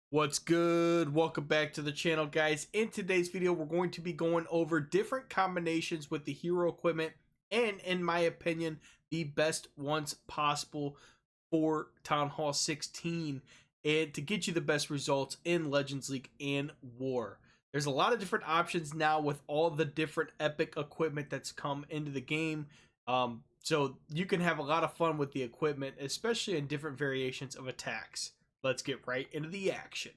What's good? Welcome back to the channel, guys. In today's video, we're going to be going over different combinations with the hero equipment and, in my opinion, the best ones possible for Town Hall 16 and to get you the best results in Legends League and War. There's a lot of different options now with all the different epic equipment that's come into the game. So you can have a lot of fun with the equipment, especially in different variations of attacks. Let's get right into the action.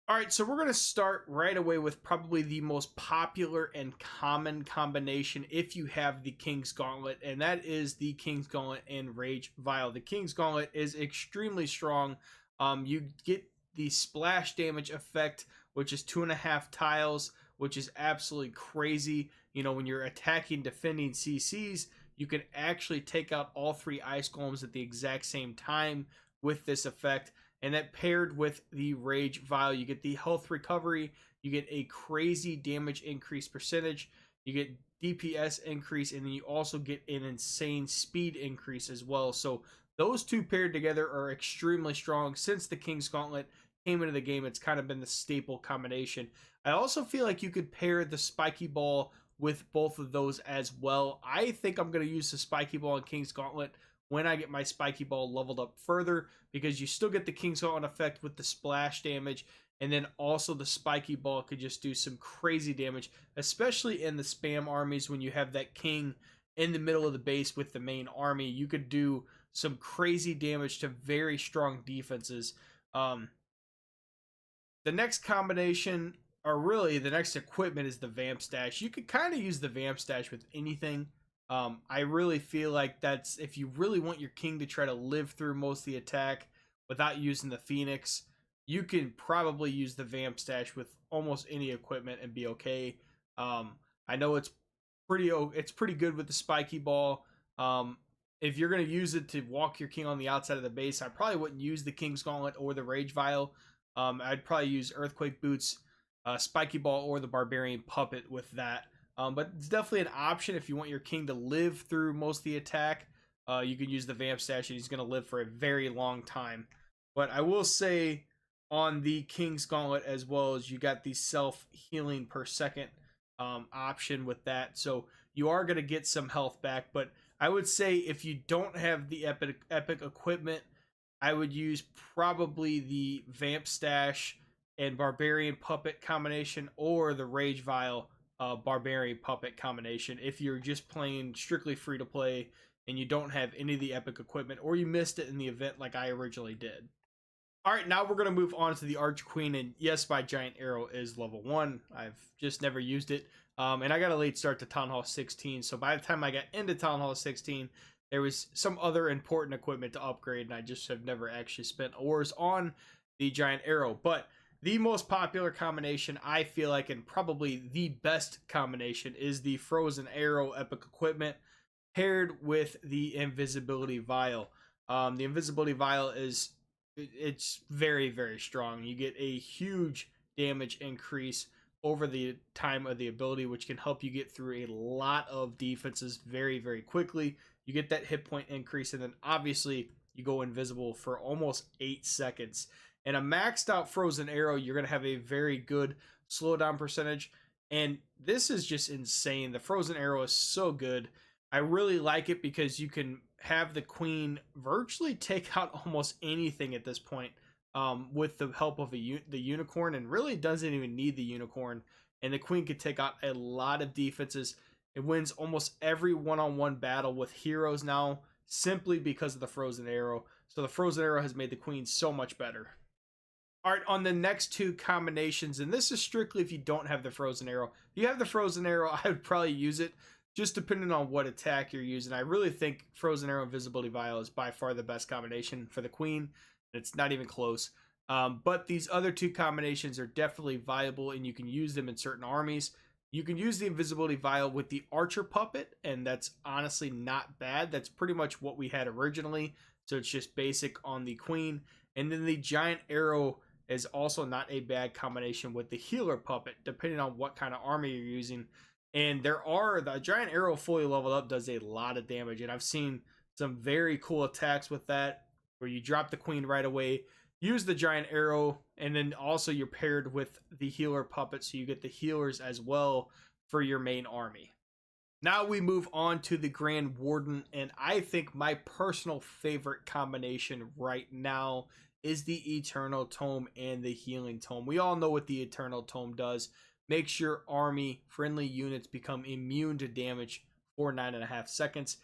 All right, so we're going to start right away with probably the most popular and common combination if you have the King's Gauntlet, and that is the King's Gauntlet and Rage Vial. The King's Gauntlet is extremely strong. You get the splash damage effect, which is 2.5 tiles, which is absolutely crazy. You know, when you're attacking, defending CCs, you can actually take out all 3 ice golems at the exact same time with this effect. And that paired with the Rage Vial, you get the health recovery, you get a crazy damage increase percentage, you get DPS increase, and then you also get an insane speed increase as well. So those two paired together are extremely strong. Since the King's Gauntlet came into the game, it's kind of been the staple combination. I also feel like you could pair the Spiky Ball with both of those as well. I think I'm going to use the Spiky Ball and King's Gauntlet when I get my Spiky Ball leveled up further, because you still get the King's Gauntlet effect with the splash damage, and then also the Spiky Ball could just do some crazy damage, especially in the spam armies when you have that King in the middle of the base with the main army. You could do some crazy damage to very strong defenses. The next combination, or really the next equipment, is the Vamp Stash. You could kind of use the Vamp Stash with anything. I really feel like that's, if you really want your king to try to live through most of the attack without using the Phoenix, you can probably use the Vamp Stash with almost any equipment and be okay. I know it's pretty good with the Spiky Ball. If you're going to use it to walk your king on the outside of the base, I probably wouldn't use the King's Gauntlet or the Rage Vial. I'd probably use Earthquake Boots, Spiky Ball, or the Barbarian Puppet with that. But it's definitely an option if you want your king to live through most of the attack. You can use the Vamp Stash, and he's going to live for a very long time. But I will say on the King's Gauntlet as well, as you got the self-healing per second option with that. So you are going to get some health back. But I would say if you don't have the epic equipment, I would use probably the Vamp Stash and Barbarian Puppet combination, or the Rage Vial Barbarian Puppet combination if you're just playing strictly free to play and you don't have any of the epic equipment, or you missed it in the event like I originally did. All right, now we're going to move on to the Arch Queen, and yes, my Giant Arrow is level 1. I've just never used it, and I got a late start to Town Hall 16, so by the time I got into Town Hall 16, there was some other important equipment to upgrade, and I just have never actually spent ores on the Giant Arrow. But the most popular combination, I feel like, and probably the best combination, is the Frozen Arrow epic equipment paired with the Invisibility Vial. The Invisibility Vial it's very, very strong. You get a huge damage increase over the time of the ability, which can help you get through a lot of defenses very, very quickly. You get that hit point increase, and then obviously you go invisible for almost 8 seconds. And a maxed out Frozen Arrow, you're going to have a very good slowdown percentage. And this is just insane. The Frozen Arrow is so good. I really like it because you can have the Queen virtually take out almost anything at this point with the help of the Unicorn, and really doesn't even need the Unicorn. And the Queen could take out a lot of defenses. It wins almost every one-on-one battle with heroes now, simply because of the Frozen Arrow. So the Frozen Arrow has made the Queen so much better. All right, on the next two combinations, and this is strictly if you don't have the Frozen Arrow. If you have the Frozen Arrow, I would probably use it, just depending on what attack you're using. I really think Frozen Arrow and Invisibility Vial is by far the best combination for the Queen. It's not even close. But these other two combinations are definitely viable, and you can use them in certain armies. You can use the Invisibility Vial with the Archer Puppet, and that's honestly not bad. That's pretty much what we had originally, so it's just basic on the Queen. And then the Giant Arrow is also not a bad combination with the Healer Puppet, depending on what kind of army you're using. And the Giant Arrow fully leveled up does a lot of damage, and I've seen some very cool attacks with that, where you drop the queen right away, use the giant arrow, and then also you're paired with the healer puppet, so you get the healers as well for your main army. Now we move on to the Grand Warden, and I think my personal favorite combination right now is the Eternal Tome and the Healing Tome. We all know what the Eternal Tome does. Makes your army friendly units become immune to damage for 9.5 seconds.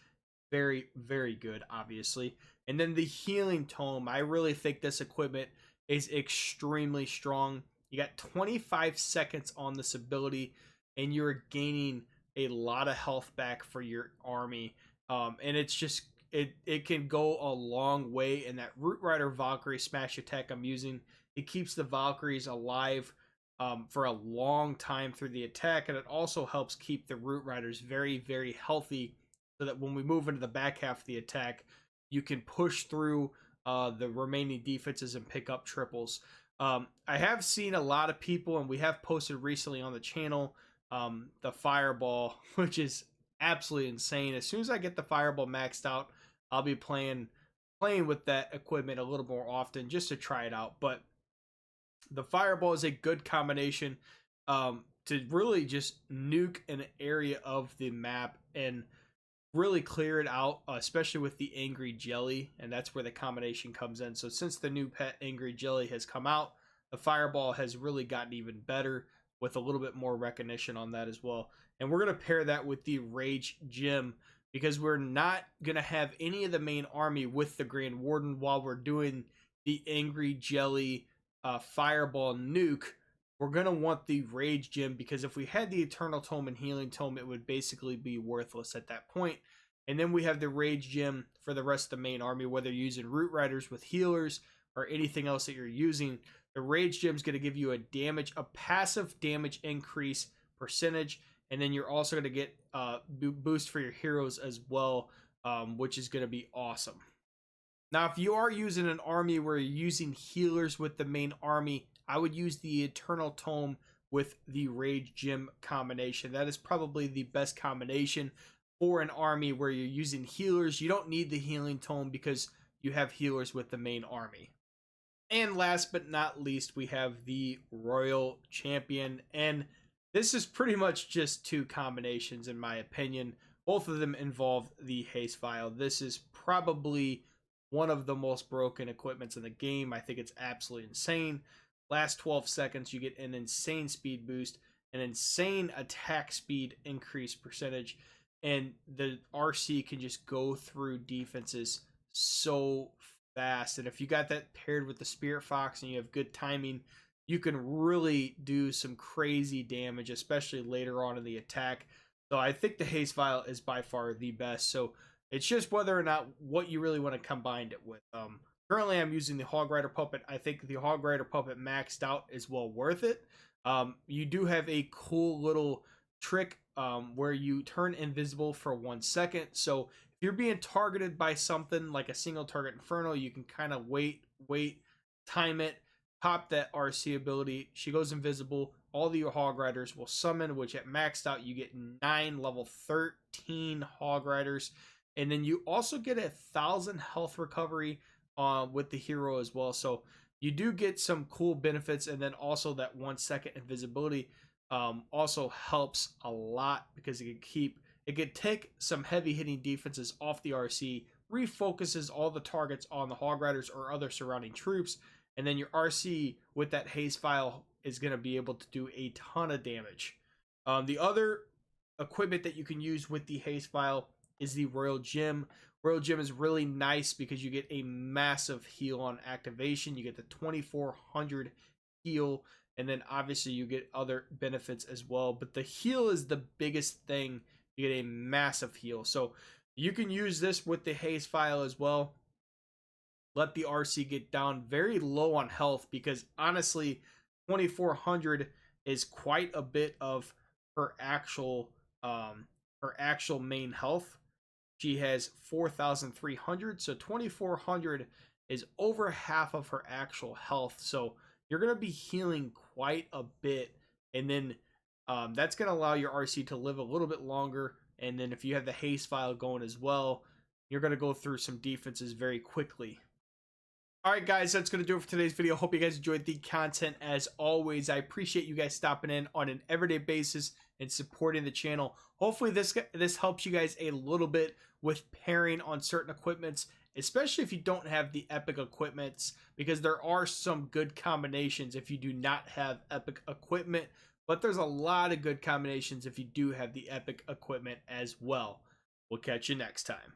Very, very good, obviously. And then the Healing Tome, I really think this equipment is extremely strong. You got 25 seconds on this ability, and you're gaining a lot of health back for your army. And it's just, it can go a long way. And that Root Rider Valkyrie smash attack I'm using, it keeps the Valkyries alive for a long time through the attack. And it also helps keep the Root Riders very, very healthy, so that when we move into the back half of the attack, you can push through the remaining defenses and pick up triples. I have seen a lot of people, and we have posted recently on the channel, the Fireball, which is absolutely insane. As soon as I get the Fireball maxed out, I'll be playing with that equipment a little more often just to try it out. But the Fireball is a good combination to really just nuke an area of the map and really clear it out, especially with the Angry Jelly, and that's where the combination comes in. So since the new pet Angry Jelly has come out, the Fireball has really gotten even better with a little bit more recognition on that as well. And we're going to pair that with the Rage Gem, because we're not going to have any of the main army with the Grand Warden while we're doing the Angry Jelly Fireball nuke. We're going to want the Rage Gem, because if we had the Eternal Tome and Healing Tome, it would basically be worthless at that point. And then we have the Rage Gem for the rest of the main army, whether you're using Root Riders with healers or anything else that you're using. The Rage Gem is going to give you a passive damage increase percentage, and then you're also going to get boost for your heroes as well, which is going to be awesome. Now, if you are using an army where you're using healers with the main army, I would use the Eternal Tome with the Rage Gem combination. That is probably the best combination for an army where you're using healers. You don't need the Healing Tome because you have healers with the main army. And last but not least, we have the Royal Champion. And this is pretty much just two combinations in my opinion. Both of them involve the Haste Vial. This is probably one of the most broken equipments in the game. I think it's absolutely insane. Last 12 seconds, you get an insane speed boost, an insane attack speed increase percentage, and the RC can just go through defenses so fast. And if you got that paired with the Spirit Fox and you have good timing, you can really do some crazy damage, especially later on in the attack. So I think the Haste Vial is by far the best. So it's just whether or not what you really want to combine it with. Currently, I'm using the Hog Rider Puppet. I think the Hog Rider Puppet maxed out is well worth it. You do have a cool little trick where you turn invisible for 1 second. So if you're being targeted by something like a single target Inferno, you can kind of wait, time it, pop that RC ability. She goes invisible. All the Hog Riders will summon, which at maxed out, you get 9 level 13 Hog Riders. And then you also get 1,000 health recovery with the hero as well. So you do get some cool benefits. And then also that 1 second invisibility also helps a lot, because it could take some heavy hitting defenses off the RC, refocuses all the targets on the Hog Riders or other surrounding troops. And then your RC with that Haste Vial is going to be able to do a ton of damage. The other equipment that you can use with the Haste Vial is the Royal Gem. Royal Gem is really nice because you get a massive heal on activation. You get the 2400 heal, and then obviously you get other benefits as well. But the heal is the biggest thing. You get a massive heal. So you can use this with the Haste Vial as well. Let the RC get down very low on health, because honestly, 2400 is quite a bit of her actual main health. She has 4,300, so 2,400 is over half of her actual health. So you're going to be healing quite a bit, and then that's going to allow your RC to live a little bit longer. And then if you have the Haste Vial going as well, You're going to go through some defenses very quickly. Alright guys, that's going to do it for today's video. Hope you guys enjoyed the content. As always, I appreciate you guys stopping in on an everyday basis and supporting the channel. Hopefully this helps you guys a little bit with pairing on certain equipments, especially if you don't have the epic equipments, because there are some good combinations if you do not have epic equipment, but there's a lot of good combinations if you do have the epic equipment as well. We'll catch you next time.